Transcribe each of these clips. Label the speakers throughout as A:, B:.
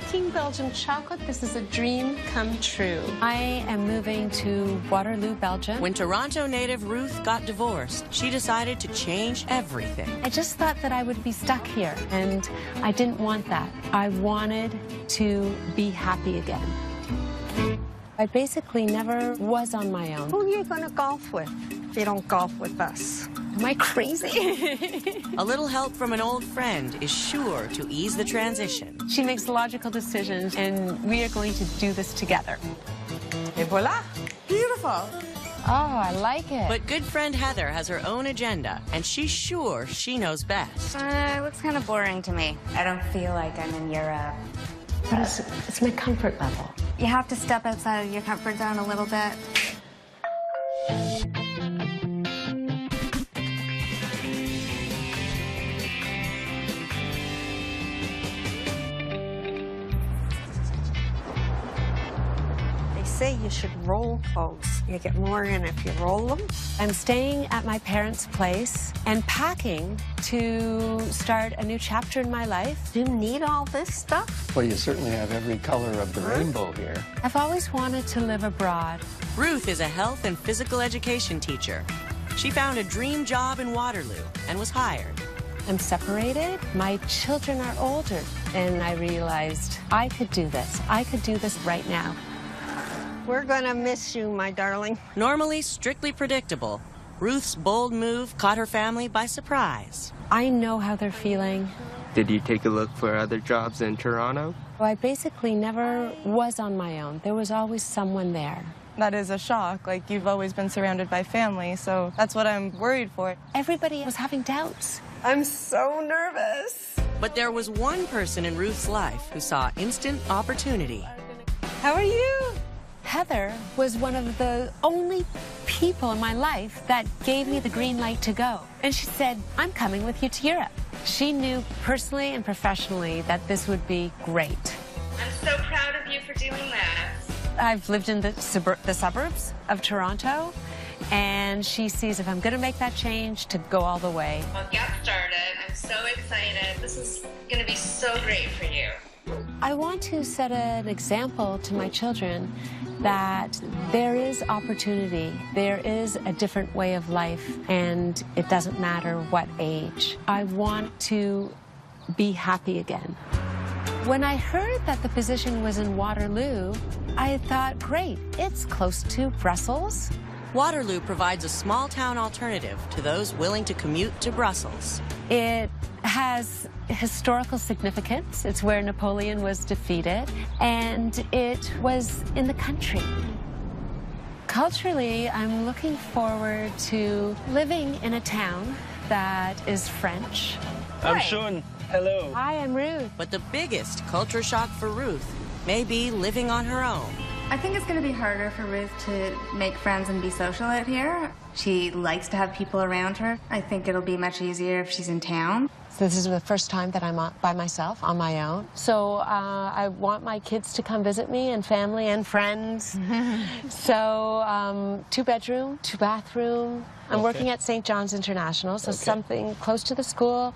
A: making Belgian chocolate. This is a dream come true.
B: I am moving to Waterloo, Belgium.
C: When Toronto native Ruth got divorced, she decided to change everything.
B: I just thought that I would be stuck here, and I didn't want that. I wanted to be happy again. I basically never was on my own.
A: Who are you going to golf with if you don't golf with us?
B: Am I crazy?
C: A little help from an old friend is sure to ease the transition.
B: She makes logical decisions, and we are going to do this together.
A: Et voila! Beautiful!
B: Oh, I like it.
C: But good friend Heather has her own agenda, and she's sure she knows best.
D: It looks kind of boring to me. I don't feel like I'm in Europe.
B: But it's my comfort level.
D: You have to step outside of your comfort zone a little bit.
A: Say you should roll clothes. You get more in if you roll them.
B: I'm staying at my parents' place and packing to start a new chapter in my life.
A: Do you need all this stuff?
E: Well, you certainly have every color of the rainbow here.
B: I've always wanted to live abroad.
C: Ruth is a health and physical education teacher. She found a dream job in Waterloo and was hired.
B: I'm separated. My children are older, and I realized I could do this. I could do this right now.
A: We're gonna miss you, my darling.
C: Normally strictly predictable, Ruth's bold move caught her family by surprise.
B: I know how they're feeling.
F: Did you take a look for other jobs in Toronto?
B: I basically never was on my own. There was always someone there.
G: That is a shock. Like, you've always been surrounded by family, so that's what I'm worried for.
B: Everybody was having doubts.
A: I'm so nervous.
C: But there was one person in Ruth's life who saw instant opportunity.
A: How are you?
B: Heather was one of the only people in my life that gave me the green light to go. And she said, I'm coming with you to Europe. She knew personally and professionally that this would be great.
H: I'm so proud of you for doing that.
B: I've lived in the suburbs of Toronto, and she sees if I'm going to make that change, to go all the way.
H: Well, get started. I'm so excited. This is going to be so great for you.
B: I want to set an example to my children that there is opportunity, there is a different way of life, and it doesn't matter what age. I want to be happy again. When I heard that the position was in Waterloo, I thought, great, it's close to Brussels.
C: Waterloo provides a small-town alternative to those willing to commute to Brussels.
B: It has historical significance. It's where Napoleon was defeated, and it was in the country. Culturally, I'm looking forward to living in a town that is French.
I: I'm Sean. Hello.
B: Hi, I'm Ruth.
C: But the biggest culture shock for Ruth may be living on her own.
D: I think it's going to be harder for Ruth to make friends and be social out here. She likes to have people around her. I think it'll be much easier if she's in town.
B: So this is the first time that I'm by myself, on my own. So I want my kids to come visit me, and family and friends. So 2-bedroom, 2-bathroom. I'm working at St. John's International, so something close to the school.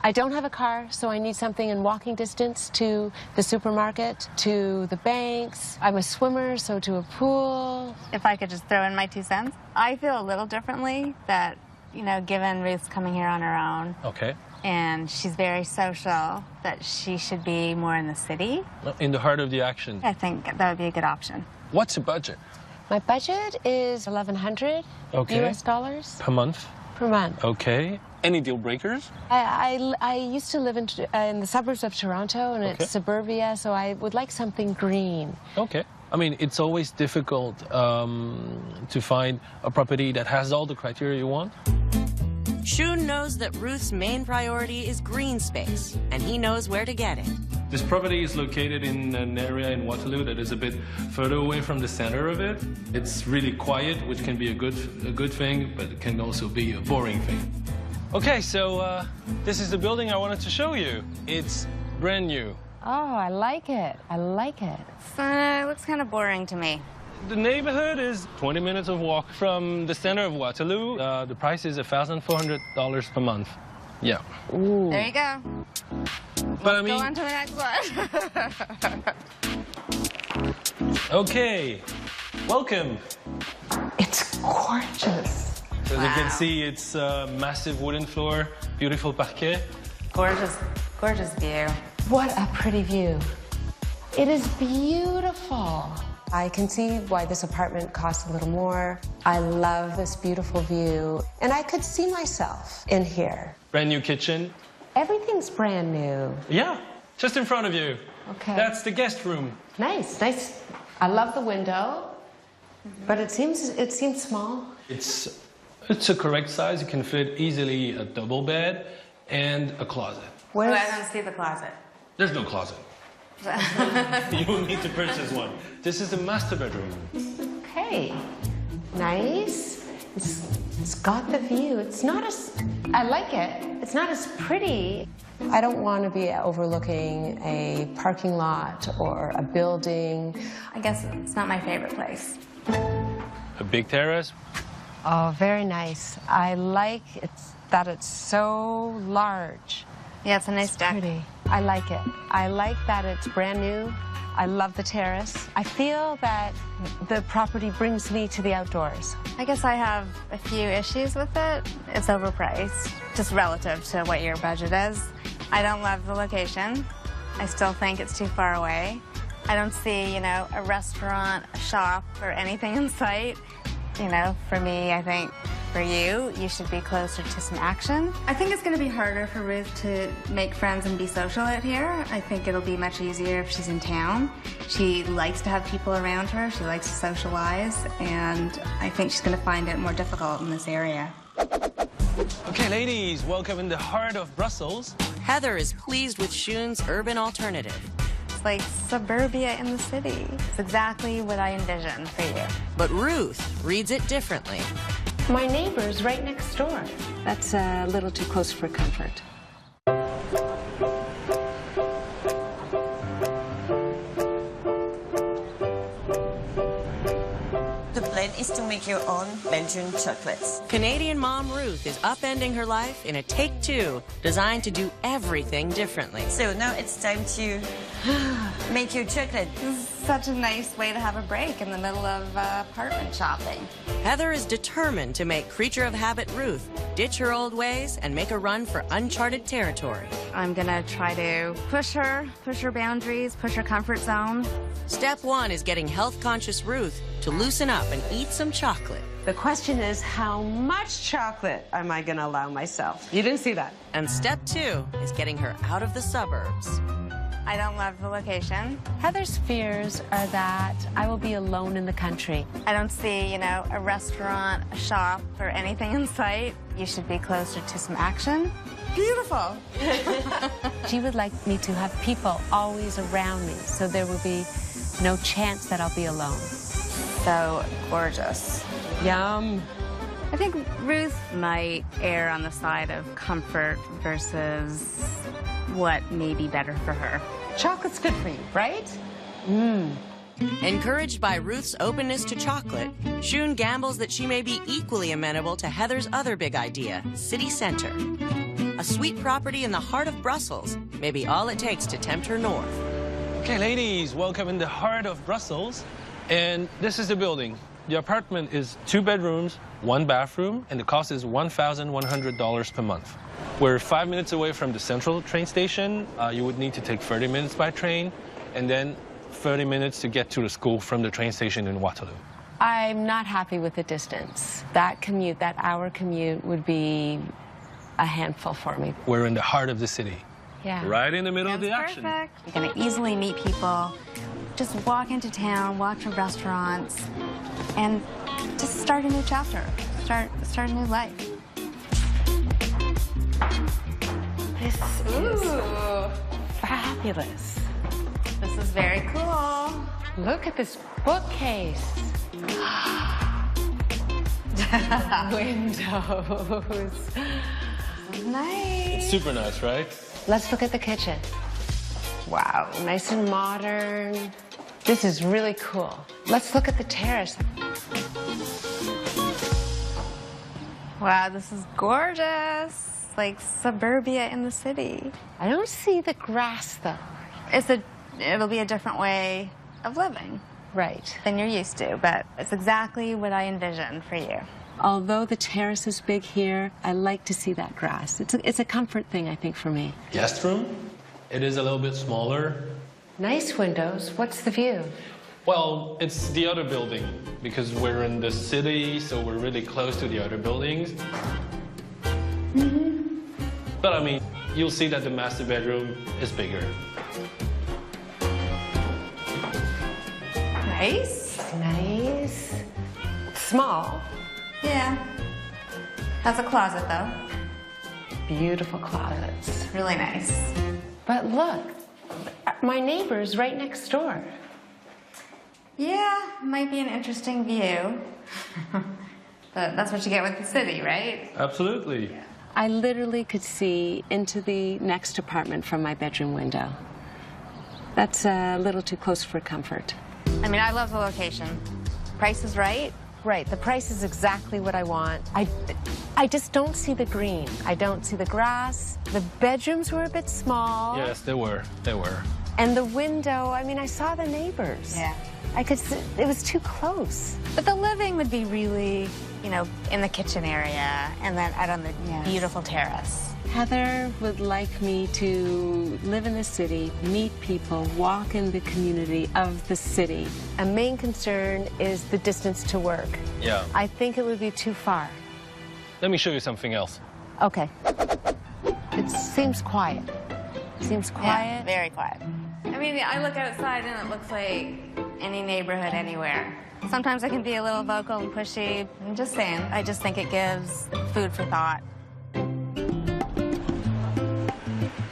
B: I don't have a car, so I need something in walking distance to the supermarket, to the banks. I'm a swimmer, so to a pool.
D: If I could just throw in my 2 cents, I feel a little differently that, you know, given Ruth's coming here on her own.
I: Okay.
D: And she's very social, that she should be more in the city.
I: In the heart of the action.
D: I think that would be a good option.
I: What's the budget?
B: My budget is $1,100 US dollars.
I: Per month?
B: Per month.
I: Okay. Any deal breakers?
B: I used to live in the suburbs of Toronto, and it's suburbia, so I would like something green.
I: Okay. I mean, it's always difficult to find a property that has all the criteria you want.
C: Shun knows that Ruth's main priority is green space, and he knows where to get it.
I: This property is located in an area in Waterloo that is a bit further away from the center of it. It's really quiet, which can be a good thing, but it can also be a boring thing. Okay, so this is the building I wanted to show you. It's brand new.
B: Oh, I like it. I like it.
D: It looks kind of boring to me.
I: The neighborhood is 20 minutes of walk from the center of Waterloo. The price is $1,400 per month. Yeah.
B: Ooh.
D: There you go.
I: But I mean,
D: Go on to the next one.
I: okay, welcome.
B: It's gorgeous.
I: So as you can see, it's a massive wooden floor, beautiful parquet.
D: Gorgeous, gorgeous view.
B: What a pretty view. It is beautiful. I can see why this apartment costs a little more. I love this beautiful view, and I could see myself in here.
I: Brand new kitchen.
B: Everything's brand new.
I: Yeah, just in front of you.
B: Okay.
I: That's the guest room.
B: Nice, nice. I love the window, but it seems small.
I: It's a correct size. You can fit easily a double bed and a closet.
D: Oh, I don't see the closet.
I: There's no closet. You will need to purchase one. This is the master bedroom.
B: Okay, nice. It's got the view. It's not as, I like it. It's not as pretty. I don't want to be overlooking a parking lot or a building.
D: I guess it's not my favorite place.
I: A big terrace.
B: Oh, very nice. I like that it's so large.
D: Yeah, it's a nice deck.
B: Pretty. I like it. I like that it's brand new. I love the terrace. I feel that the property brings me to the outdoors.
D: I guess I have a few issues with it. It's overpriced, just relative to what your budget is. I don't love the location. I still think it's too far away. I don't see, you know, a restaurant, a shop, or anything in sight. You know, for me, I think for you, you should be closer to some action. I think it's going to be harder for Ruth to make friends and be social out here. I think it'll be much easier if she's in town. She likes to have people around her. She likes to socialize, and I think she's going to find it more difficult in this area.
I: Okay, ladies, welcome in the heart of Brussels.
C: Heather is pleased with Shun's urban alternative.
D: It's like suburbia in the city. It's exactly what I envisioned for you.
C: But Ruth reads it differently.
B: My neighbor's right next door. That's a little too close for comfort.
J: The plan is to make your own Belgian chocolates.
C: Canadian mom Ruth is upending her life in a take-two designed to do everything differently.
J: So now it's time to make your chocolate.
D: This is such a nice way to have a break in the middle of apartment shopping.
C: Heather is determined to make creature of habit Ruth ditch her old ways and make a run for uncharted territory.
D: I'm gonna try to push her boundaries, push her comfort zone.
C: Step one is getting health-conscious Ruth to loosen up and eat some chocolate.
B: The question is, how much chocolate am I going to allow myself? You didn't see that.
C: And step two is getting her out of the suburbs.
D: I don't love the location.
B: Heather's fears are that I will be alone in the country.
D: I don't see, you know, a restaurant, a shop, or anything in sight. You should be closer to some action. Beautiful.
B: She would like me to have people always around me, so there will be no chance that I'll be alone.
D: So gorgeous.
B: Yum.
D: I think Ruth might err on the side of comfort versus what may be better for her.
B: Chocolate's good for you, right?
C: Encouraged by Ruth's openness to chocolate, Shun gambles that she may be equally amenable to Heather's other big idea, city center. A sweet property in the heart of Brussels may be all it takes to tempt her north.
I: Okay, ladies, welcome in the heart of Brussels. And this is the building. The apartment is 2 bedrooms, 1 bathroom, and the cost is $1,100 per month. We're 5 minutes away from the central train station. You would need to take 30 minutes by train, and then 30 minutes to get to the school from the train station in Waterloo.
B: I'm not happy with the distance. That commute, that hour commute, would be a handful for me.
I: We're in the heart of the city.
B: Yeah.
I: Right in the middle of the action.
D: Perfect. You're gonna easily meet people. Just walk into town, walk to restaurants, and just start a new chapter. Start a new life.
B: This is fabulous.
D: This is very cool.
B: Look at this bookcase. Windows.
D: Nice.
I: It's super nice, right?
B: Let's look at the kitchen. Wow, nice and modern. This is really cool. Let's look at the terrace.
D: Wow, this is gorgeous. like suburbia in the city.
B: I don't see the grass, though.
D: It'll be a different way of living.
B: Right.
D: Than you're used to, but it's exactly what I envisioned for you.
B: Although the terrace is big here, I like to see that grass. It's a comfort thing, I think, for me.
I: Guest room? It is a little bit smaller.
B: Nice windows. What's the view?
I: Well, it's the other building because we're in the city, so we're really close to the other buildings. But I mean, you'll see that the master bedroom is bigger.
D: Nice.
B: Nice. Small.
D: Yeah. Has a closet, though.
B: Beautiful closets.
D: Really nice.
B: But look, my neighbor's right next door.
D: Yeah, might be an interesting view. But that's what you get with the city, right?
I: Absolutely.
B: I literally could see into the next apartment from my bedroom window. That's a little too close for comfort.
D: I mean, I love the location. Price is right.
B: Right, the price is exactly what I want. I just don't see the green. I don't see the grass. The bedrooms were a bit small.
I: Yes, they were. They were.
B: And the window, I mean, I saw the neighbors.
D: Yeah.
B: I could see, it was too close.
D: But the living would be really, you know, in the kitchen area and then out on the beautiful terrace.
B: Heather would like me to live in the city, meet people, walk in the community of the city. A main concern is the distance to work.
I: Yeah.
B: I think it would be too far.
I: Let me show you something else.
B: Okay. It seems quiet. Seems quiet.
D: Yeah, very quiet. I mean, I look outside and it looks like any neighborhood anywhere. Sometimes I can be a little vocal and pushy. I'm just saying, I just think it gives food for thought.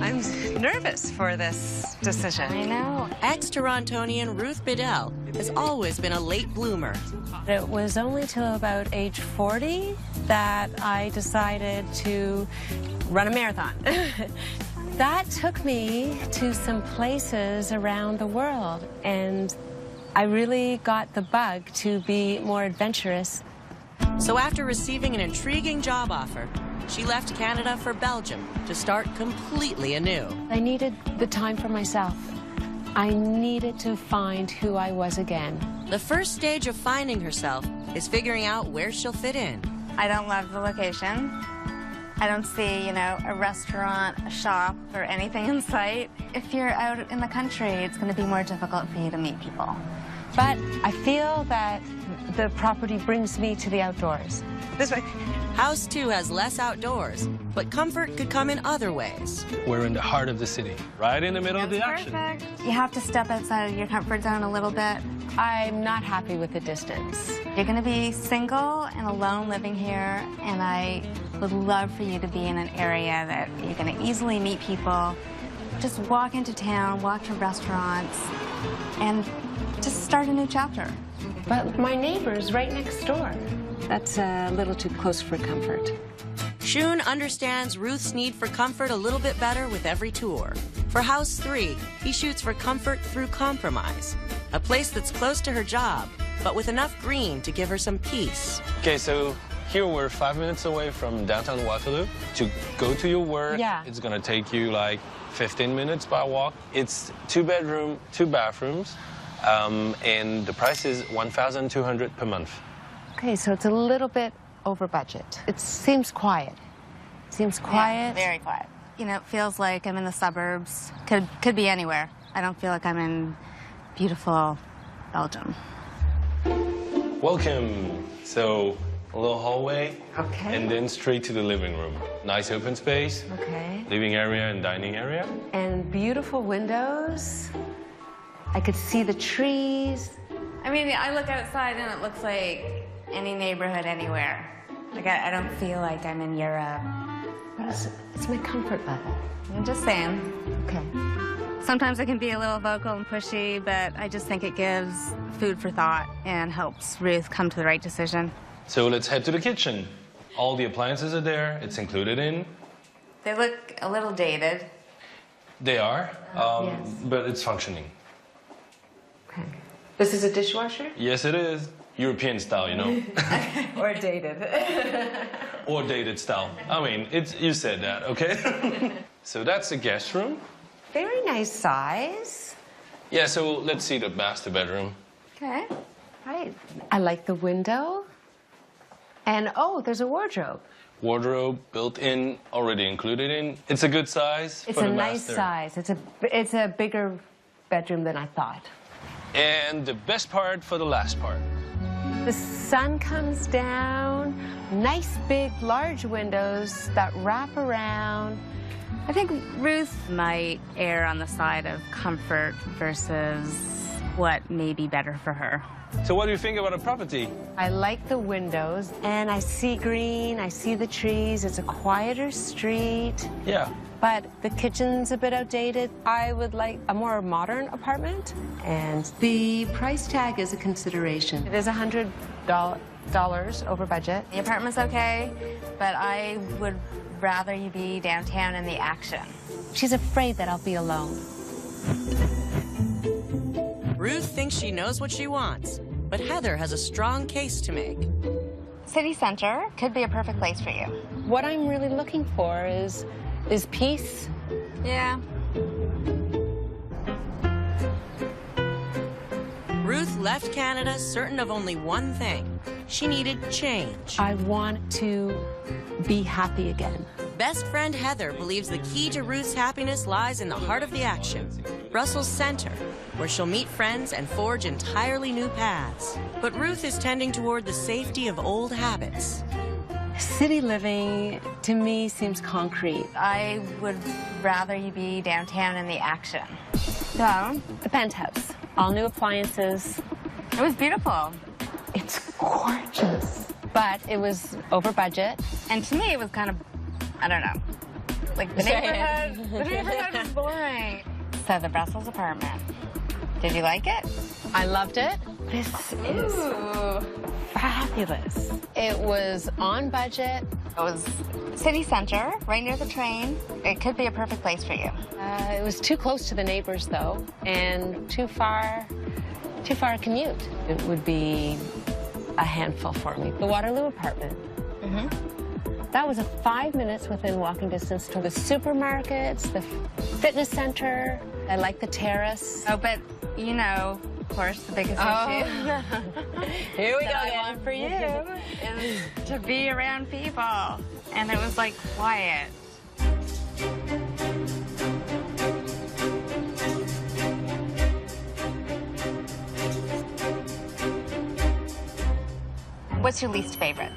B: I'm nervous for this decision.
D: I know.
C: Ex-Torontonian Ruth Vidto has always been a late bloomer.
B: It was only till about age 40 that I decided to run a marathon. That took me to some places around the world, and I really got the bug to be more adventurous.
C: So after receiving an intriguing job offer, she left Canada for Belgium to start completely anew.
B: I needed the time for myself. I needed to find who I was again.
C: The first stage of finding herself is figuring out where she'll fit in.
D: I don't love the location. I don't see, you know, a restaurant, a shop, or anything in sight. If you're out in the country, it's going to be more difficult for you to meet people.
B: But I feel that the property brings me to the outdoors. This way.
C: House 2 has less outdoors, but comfort could come in other ways.
I: We're in the heart of the city, right in the middle of the action.
D: Perfect. You have to step outside of your comfort zone a little bit.
B: I'm not happy with the distance.
D: You're going to be single and alone living here, and I would love for you to be in an area that you're going to easily meet people. Just walk into town, walk to restaurants, and just start a new chapter.
B: But my neighbor's right next door. That's a little too close for comfort.
C: Shun understands Ruth's need for comfort a little bit better with every tour. For House 3, he shoots for comfort through compromise. A place that's close to her job, but with enough green to give her some peace.
I: Okay, so here we're 5 minutes away from downtown Waterloo. To go to your work, it's gonna take you like 15 minutes by walk. It's 2-bedroom, 2 bathrooms, and the price is $1,200 per month.
B: Okay, so it's a little bit over budget. It seems quiet. Seems quiet.
D: Yeah, very quiet. You know, it feels like I'm in the suburbs. Could be anywhere. I don't feel like I'm in beautiful Belgium.
I: Welcome. So, a little hallway.
B: Okay.
I: And then straight to the living room. Nice open space.
B: Okay.
I: Living area and dining area.
B: And beautiful windows. I could see the trees.
D: I mean, I look outside and it looks like any neighborhood anywhere. Like, I don't feel like I'm in Europe.
B: It's my comfort level.
D: I'm just saying.
B: Okay.
D: Sometimes I can be a little vocal and pushy, but I just think it gives food for thought and helps Ruth come to the right decision.
I: So let's head to the kitchen. All the appliances are there. It's included in.
D: They look a little dated.
I: They are,
B: yes.
I: but it's functioning.
B: Okay. This is a dishwasher?
I: Yes, it is. European style, you know?
B: Or dated.
I: Or dated style. I mean, you said that, okay? So that's the guest room.
B: Very nice size.
I: Yeah, so let's see the master bedroom.
D: Okay.
B: Right. I like the window. And, oh, there's a wardrobe.
I: Wardrobe built in, already included in. It's a good size
B: It's
I: for the
B: a nice
I: master.
B: size. It's a bigger bedroom than I thought.
I: And the best part for the last part.
B: The sun comes down, nice big large windows that wrap around.
D: I think Ruth might err on the side of comfort versus what may be better for her.
I: So what do you think about the property?
B: I like the windows, and I see green, I see the trees. It's a quieter street.
I: Yeah.
B: But the kitchen's a bit outdated. I would like a more modern apartment, and the price tag is a consideration. It is $100 over budget.
D: The apartment's okay, but I would rather you be downtown in the action.
B: She's afraid that I'll be alone.
C: Ruth thinks she knows what she wants, but Heather has a strong case to make.
D: City center could be a perfect place for you.
B: What I'm really looking for is peace.
D: Yeah.
C: Ruth left Canada certain of only one thing. She needed change.
B: I want to be happy again.
C: Best friend Heather believes the key to Ruth's happiness lies in the heart of the action, Brussels Center, where she'll meet friends and forge entirely new paths. But Ruth is tending toward the safety of old habits.
B: City living, to me, seems concrete.
D: I would rather you be downtown in the action. So,
B: The penthouse, all new appliances.
D: it was beautiful.
B: It's gorgeous. But it was over budget.
D: And to me, it was kind of, I don't know, like the neighborhood was boring. So the Brussels apartment, did you like it?
B: I loved it. This is fabulous. It was on budget.
D: It was city center, right near the train. It could be a perfect place for you.
B: It was too close to the neighbors, though, and too far a commute. It would be a handful for me. The Waterloo apartment. That was 5 minutes within walking distance to the supermarkets, the fitness center. I like the terrace.
D: Oh, but you know, of course, the biggest issue
B: Here we
D: that
B: go
D: I
B: again.
D: want for you is to be around people. And it was like quiet. What's your least favorite?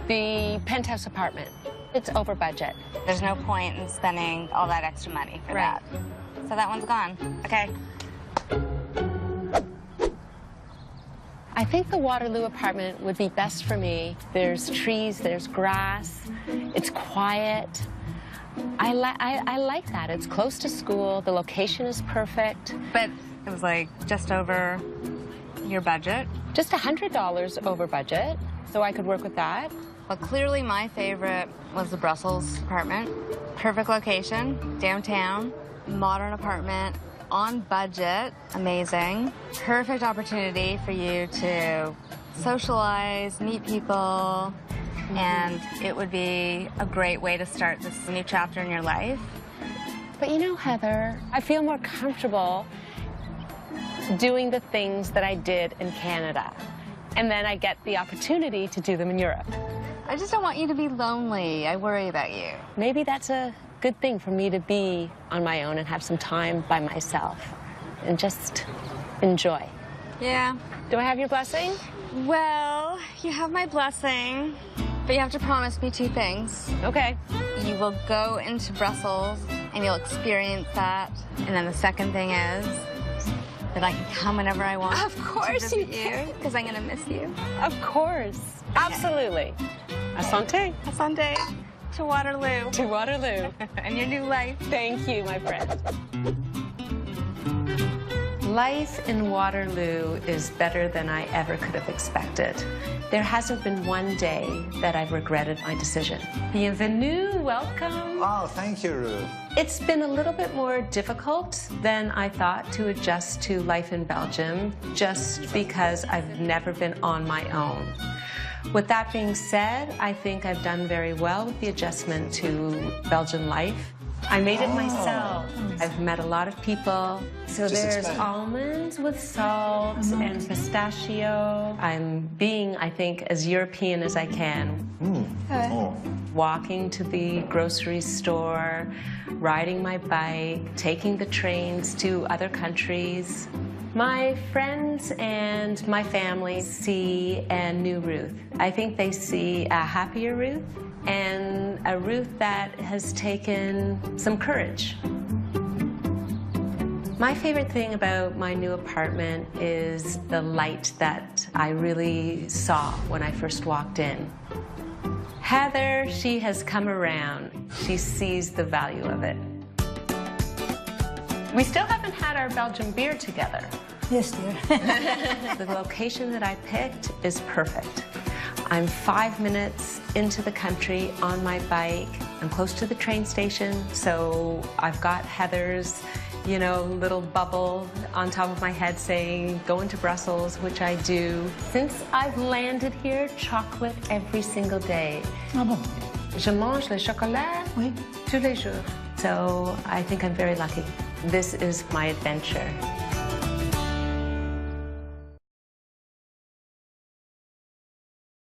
B: The penthouse apartment. It's over budget.
D: There's no point in spending all that extra money for that. So that one's gone. Okay.
B: I think the Waterloo apartment would be best for me. There's trees, there's grass, it's quiet. I like that. It's close to school, the location is perfect.
D: But it was like just over your budget.
B: Just $100 over budget, so I could work with that.
D: But clearly my favorite was the Brussels apartment. Perfect location, downtown, modern apartment, on budget, amazing. Perfect opportunity for you to socialize, meet people, and it would be a great way to start this new chapter in your life.
B: But you know, Heather, I feel more comfortable doing the things that I did in Canada. And then I get the opportunity to do them in Europe.
D: I just don't want you to be lonely. I worry about you.
B: Maybe that's a good thing for me to be on my own and have some time by myself and just enjoy.
D: Yeah.
B: Do I have your blessing?
D: Well, you have my blessing, but you have to promise me 2 things.
B: Okay.
D: You will go into Brussels and you'll experience that. And then the second thing is that I can come whenever I want.
B: Of course you can.
D: Because I'm going to miss you.
B: Of course. Absolutely. Asante.
D: Asante. To Waterloo.
B: To Waterloo.
D: And your new life.
B: Thank you, my friend. Life in Waterloo is better than I ever could have expected. There hasn't been one day that I've regretted my decision. Bienvenue, welcome.
K: Oh, thank you, Ruth.
B: It's been a little bit more difficult than I thought to adjust to life in Belgium, just because I've never been on my own. With that being said, I think I've done very well with the adjustment to Belgian life. I made it myself. I've met a lot of people. So there's almonds with salt and pistachio. I'm being, I think, as European as I can. Walking to the grocery store, riding my bike, taking the trains to other countries. My friends and my family see a new Ruth. I think they see a happier Ruth and a Ruth that has taken some courage. My favorite thing about my new apartment is the light that I really saw when I first walked in. Heather, she has come around. She sees the value of it. We still haven't had our Belgian beer together.
L: Yes, dear.
B: The location that I picked is perfect. I'm 5 minutes into the country on my bike. I'm close to the train station, so I've got Heather's, you know, little bubble on top of my head saying, go into Brussels, which I do. Since I've landed here, chocolate every single day.
L: Ah bon?
B: Je mange le chocolat tous les jours. So I think I'm very lucky. This is my adventure.